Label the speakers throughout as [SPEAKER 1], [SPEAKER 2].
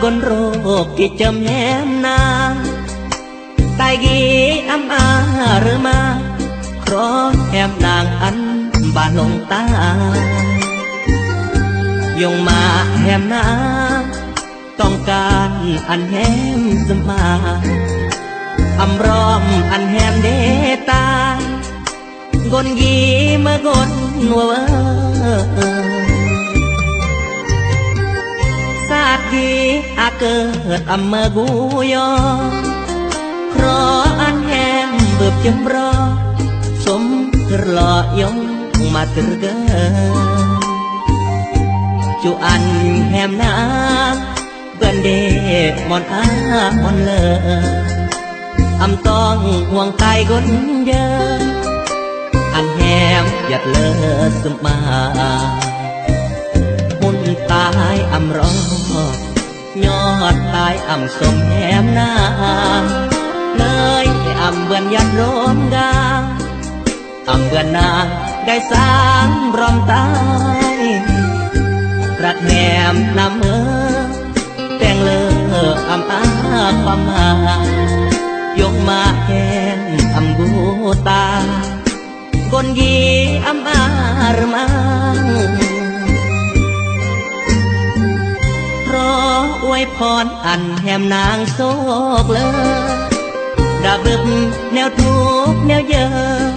[SPEAKER 1] con rô kỳ châm em na tai ghi âm rơ ma khó em nàng anh bà lòng ta dùng mà em naต้องการอันแฮมจะมาอำรอมอันแฮมเดตากนยีเมื่อกนนัวสาดีอาเกิดอำเมื่อกูยอเพราะอันแฮมเบิบจำรอสมเธอหล่อยงมาตรึกจูอันแฮมนาgần đê mòn mòn lờ âm tong hoàng tay gốn nhớ anh em giật lơ sum mà hôn tai âm rõ nhót tai âm sôm em na nơi âm vườn giặt rôm ga âm vườn nàng gai sáng rôm taiรักแนมน้ำแต่งเลืออำความหายกมาแทนอำบูตากนยีอำรมังเพราะอวยพรอันแหมนางโศกเลยดาบึบแนวทุกแนวเยอะ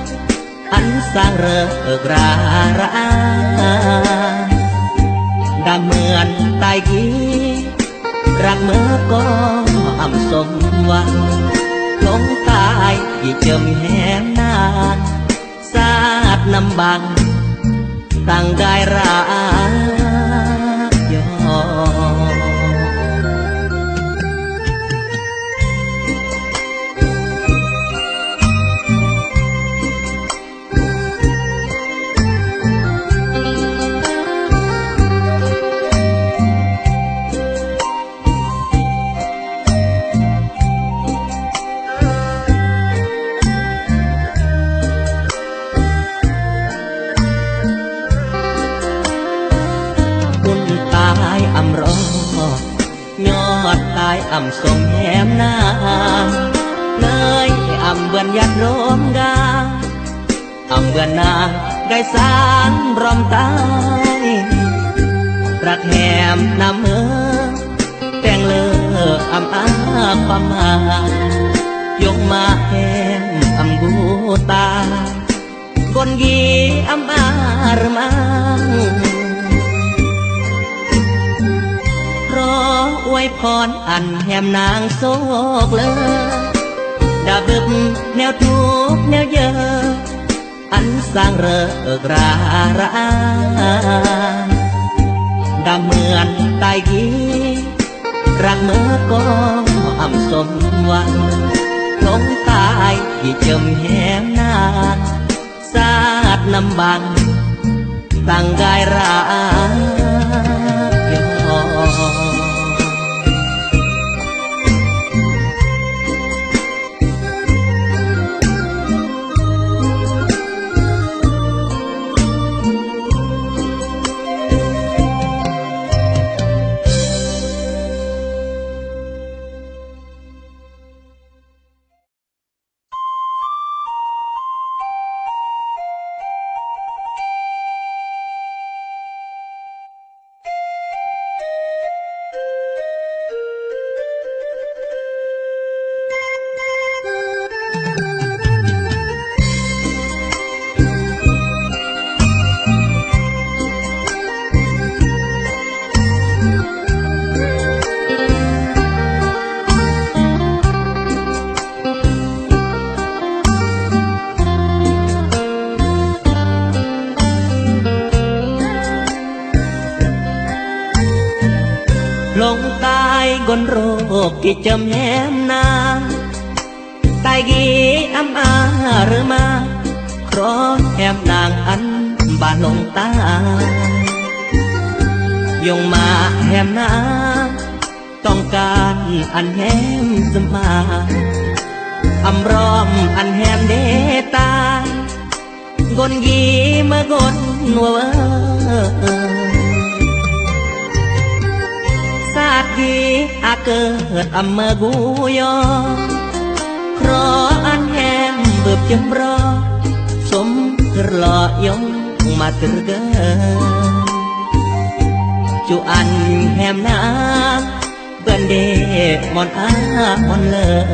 [SPEAKER 1] อันสร้างเริกราระดาเหมือนตายกี้รักเมื่อก็อ่ำสมหวังลงตายที่เจิมแหงนานสาดน้ำบังตั้งได้รักยอตายอ่ำสมแหมนาเลยอ่ำเบือนยัดร่มกาอ่ำเบือนนางได้สางรอมตายรักแหมน้ำแต่งเลืออ่ำความหายกมาแหมอ่ำบูตากนยีอ่ำรมังอวยพรอันแหมนางโศกเลยดาบึบแนวทุกแนวเยอะอันสร้างเริกราระดาเหมือนตายกี้รักเมื่อก็อ่ำสมหวังลงตายที่เจิมแหมนางสาดน้ำบังตั้งกายรักยอลงตายกนโรคกี่จำแหมนาตายกีอำรมาเพราะแหมนางอันบาลงตายงมาแหมนาต้องการอันแหมจะมาอำรอมอันแหมเดตากนยีเมื่อกนนัวสาด กีอาเกิดอำเมอกูยอครออันแหมเบิบจำรอสมหล่อยงมาตรึกจูอันแหมนาเปื่อนเดมอนอามอนเลอ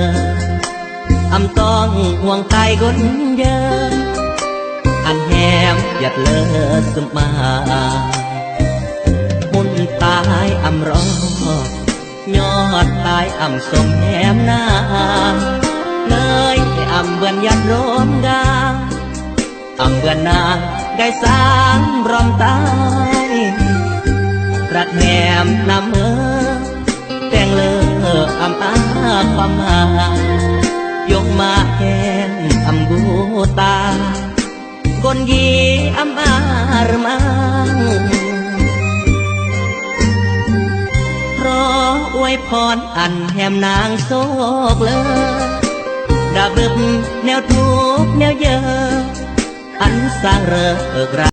[SPEAKER 1] อำต้องห่วงตายคนเยอะอันแหมหยัดเลอสมามุนตายอำรอยอดตายอำสมแหมนาเลยอำเบือนยัดรวมกาอำเบือนนางได้สางรอมตายรักแหมนำเมื่อแต่งเลออำอาความหายกมาแทนอำกูตากนยีอำอารมังรออวยพรอันแหมนางโศกเลยดาบึบแนวทุกแนวเยอะอันสร้างเริก